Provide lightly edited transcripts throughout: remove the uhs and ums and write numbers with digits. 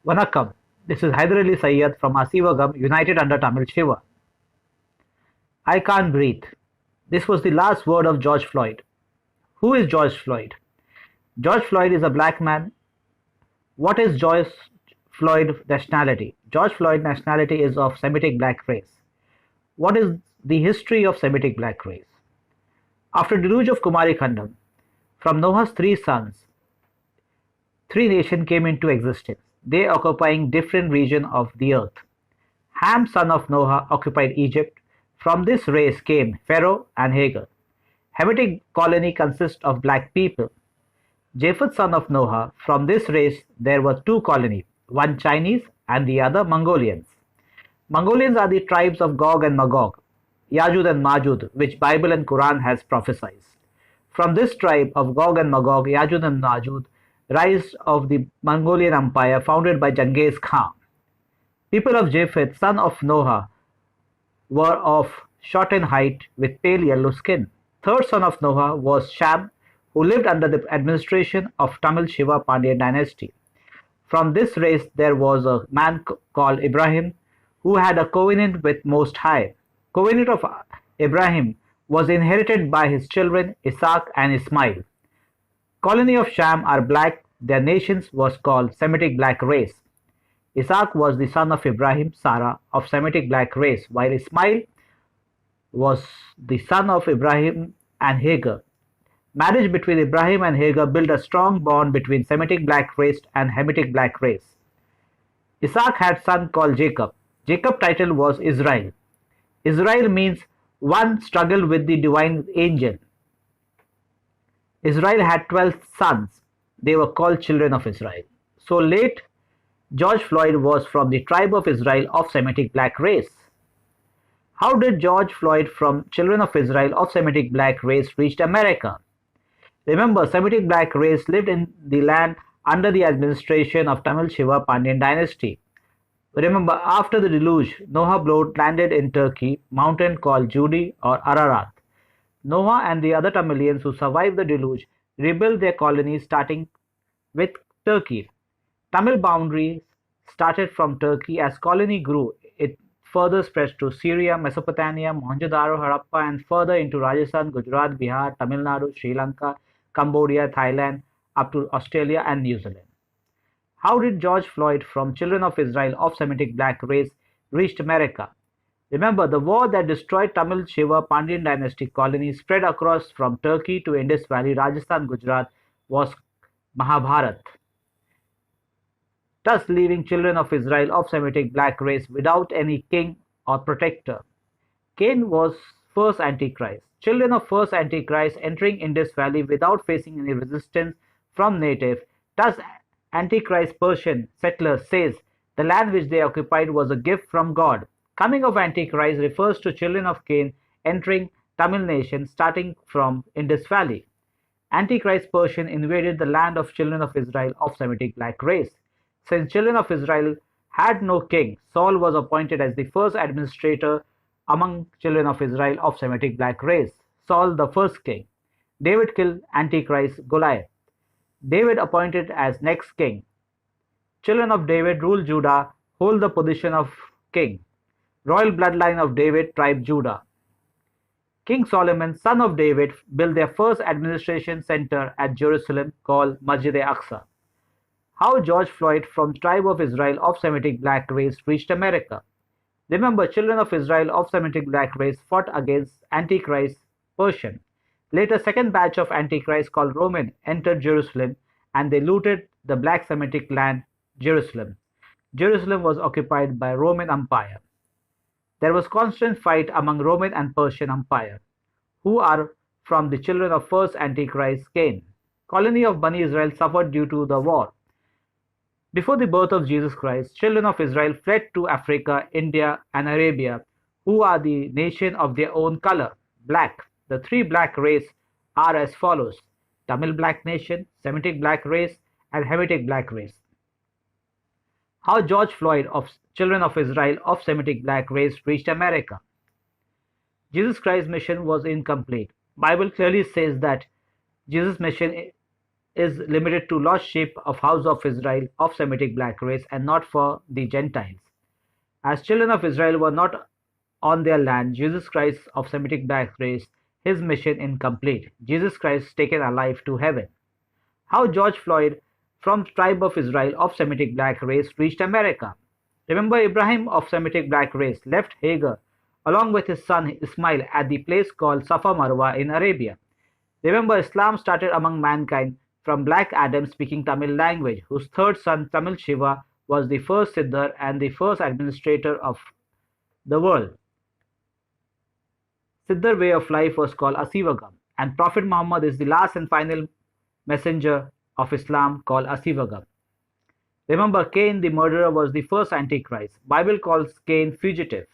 Vanakkam, this is Hyder Ali Sayyed from Aaseevagam, united under Tamil Shiva. I can't breathe. This was the last word of George Floyd. Who is George Floyd? George Floyd is a black man. What is George Floyd nationality? George Floyd nationality is of Semitic black race. What is the history of Semitic black race? After deluge of Kumari Khandam, from Noah's three sons, three nations came into existence, they occupying different regions of the earth. Ham, son of Noah, occupied Egypt. From this race came Pharaoh and Hagar. Hamitic colony consists of black people. Japheth, son of Noah, from this race there were two colonies, one Chinese and the other Mongolians. Mongolians are the tribes of Gog and Magog, Yajud and Majud, which Bible and Quran has prophesied. From this tribe of Gog and Magog, Yajud and Majud, rise of the Mongolian Empire founded by Genghis Khan. People of Japheth, son of Noah, were of short in height with pale yellow skin. Third son of Noah was Shem, who lived under the administration of Tamil Shiva Pandya dynasty. From this race there was a man called Ibrahim, who had a covenant with Most High. Covenant of Ibrahim was inherited by his children Isaac and Ismail. Colony of Shem are black, their nations was called Semitic black race. Isaac was the son of Ibrahim, Sarah, of Semitic black race, while Ismail was the son of Ibrahim and Hagar. Marriage between Ibrahim and Hagar built a strong bond between Semitic black race and Hamitic black race. Isaac had a son called Jacob. Jacob's title was Israel. Israel means one struggled with the divine angel. Israel had 12 sons. They were called children of Israel. So late, George Floyd was from the tribe of Israel of Semitic black race. How did George Floyd from children of Israel of Semitic black race reach America? Remember, Semitic black race lived in the land under the administration of Tamil Shiva Pandyan dynasty. Remember, after the deluge, Noah boat landed in Turkey, mountain called Judy or Ararat. Noah and the other Tamilians who survived the deluge rebuilt their colonies starting with Turkey. Tamil boundaries started from Turkey. As colony grew, it further spread to Syria, Mesopotamia, Mohenjo-daro, Harappa, and further into Rajasthan, Gujarat, Bihar, Tamil Nadu, Sri Lanka, Cambodia, Thailand, up to Australia and New Zealand. How did George Floyd from children of Israel of Semitic black race reach America? Remember, the war that destroyed Tamil Shiva Pandyan dynasty colonies spread across from Turkey to Indus Valley, Rajasthan, Gujarat was Mahabharat, thus leaving children of Israel of Semitic black race without any king or protector. Cain was first Antichrist. Children of first Antichrist entering Indus Valley without facing any resistance from native. Thus Antichrist Persian settlers says the land which they occupied was a gift from God. Coming of Antichrist refers to children of Cain entering Tamil nation starting from Indus Valley. Antichrist Persian invaded the land of children of Israel of Semitic black race. Since children of Israel had no king, Saul was appointed as the first administrator among children of Israel of Semitic black race. Saul the first king. David killed Antichrist Goliath. David appointed as next king. Children of David rule Judah, hold the position of king. Royal bloodline of David, tribe Judah. King Solomon, son of David, built their first administration center at Jerusalem called Masjid-e-Aqsa. How George Floyd from tribe of Israel of Semitic black race reached America? Remember, children of Israel of Semitic black race fought against Antichrist Persian. Later, second batch of Antichrist called Roman entered Jerusalem and they looted the black Semitic land Jerusalem. Jerusalem was occupied by Roman Empire. There was constant fight among Roman and Persian Empire, who are from the children of first Antichrist Cain. Colony of Bani Israel suffered due to the war. Before the birth of Jesus Christ, children of Israel fled to Africa, India, and Arabia, who are the nation of their own color, black. The three black race are as follows: Tamil black nation, Semitic black race, and Hamitic black race. How George Floyd of children of Israel of Semitic black race reached America? Jesus Christ's mission was incomplete. Bible clearly says that Jesus' mission is limited to lost sheep of House of Israel of Semitic black race and not for the Gentiles. As children of Israel were not on their land, Jesus Christ of Semitic black race, his mission incomplete. Jesus Christ taken alive to heaven. How George Floyd from tribe of Israel of Semitic black race reached America. Remember Ibrahim of Semitic black race left Hagar along with his son Ismail at the place called Safa Marwa in Arabia. Remember Islam started among mankind from black Adam speaking Tamil language, whose third son Tamil Shiva was the first Siddhar and the first administrator of the world. Siddhar way of life was called Aaseevagam, and Prophet Muhammad is the last and final messenger of Islam called Aaseevagam. Remember, Cain the murderer was the first Antichrist. Bible calls Cain fugitive.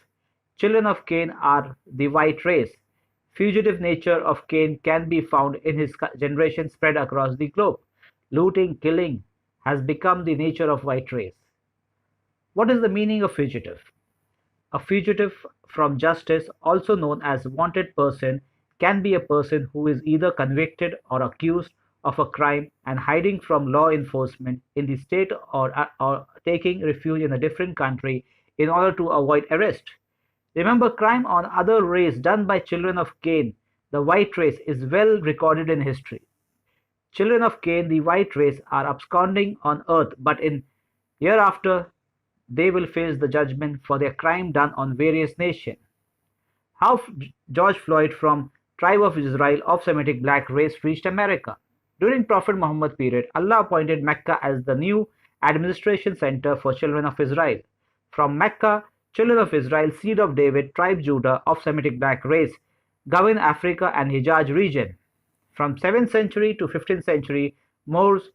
Children of Cain are the white race. Fugitive nature of Cain can be found in his generation spread across the globe. Looting, killing has become the nature of white race. What is the meaning of fugitive? A fugitive from justice, also known as wanted person, can be a person who is either convicted or accused of a crime and hiding from law enforcement in the state or taking refuge in a different country in order to avoid arrest. Remember, crime on other race done by children of Cain, the white race, is well recorded in history. Children of Cain, the white race, are absconding on earth, but in hereafter they will face the judgment for their crime done on various nations. How George Floyd from tribe of Israel of Semitic black race reached America. During Prophet Muhammad period, Allah appointed Mecca as the new administration center for children of Israel. From Mecca, children of Israel, seed of David, tribe Judah of Semitic black race, govern Africa and Hijaz region. From 7th century to 15th century, Moors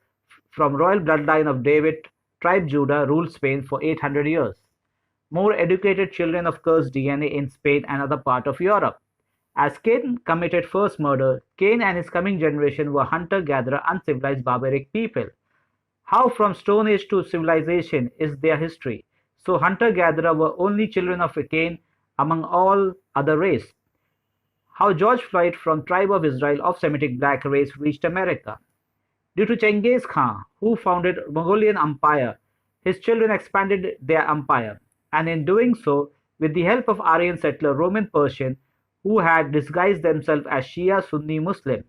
from royal bloodline of David, tribe Judah, ruled Spain for 800 years. More educated children of cursed DNA in Spain and other part of Europe. As Cain committed first murder, Cain and his coming generation were hunter-gatherer, uncivilized barbaric people. How from Stone Age to civilization is their history. So hunter-gatherer were only children of Cain among all other race. How George Floyd from tribe of Israel of Semitic black race reached America. Due to Genghis Khan, who founded Mongolian Empire, his children expanded their empire, and in doing so, with the help of Aryan settler Roman Persian, who had disguised themselves as Shia Sunni Muslim,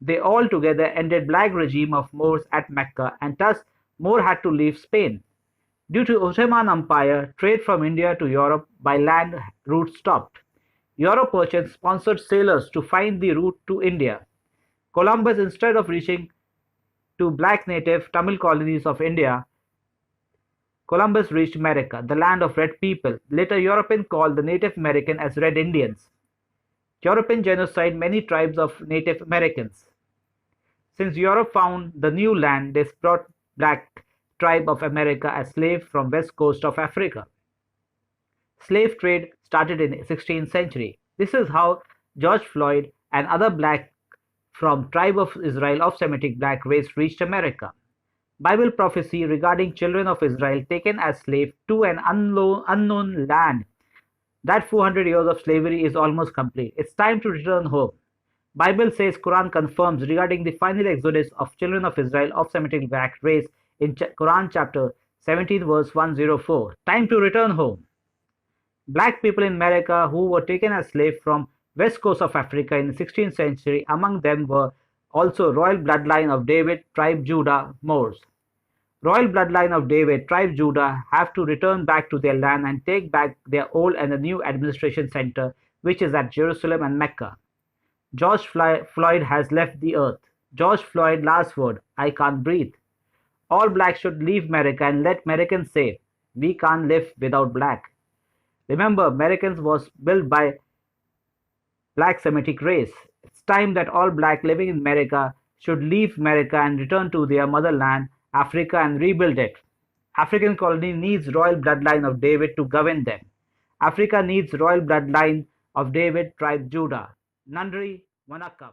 they all together ended black regime of Moors at Mecca, and thus Moor had to leave Spain. Due to Ottoman Empire, trade from India to Europe by land route stopped. Europe merchants sponsored sailors to find the route to India. Columbus, instead of reaching to black native Tamil colonies of India, Columbus reached America, the land of red people. Later Europeans called the Native American as Red Indians. European genocide many tribes of Native Americans. Since Europe found the new land, they brought black tribe of America as slaves from west coast of Africa. Slave trade started in 16th century. This is how George Floyd and other black from tribe of Israel of Semitic black race reached America. Bible prophecy regarding children of Israel taken as slaves to an unknown land. That 400 years of slavery is almost complete. It's time to return home. Bible says Quran confirms regarding the final exodus of children of Israel of Semitic black race in Quran chapter 17 verse 104. Time to return home. Black people in America who were taken as slaves from west coast of Africa in the 16th century, among them were also royal bloodline of David, tribe Judah, Moors. Royal bloodline of David, tribe Judah, have to return back to their land and take back their old and the new administration center, which is at Jerusalem and Mecca. George Floyd has left the earth. George Floyd, last word, I can't breathe. All blacks should leave America and let Americans say, we can't live without black. Remember, Americans was built by black Semitic race. It's time that all black living in America should leave America and return to their motherland, Africa, and rebuild it. African colony needs royal bloodline of David to govern them. Africa needs royal bloodline of David, tribe Judah. Nandri, Vanakkam.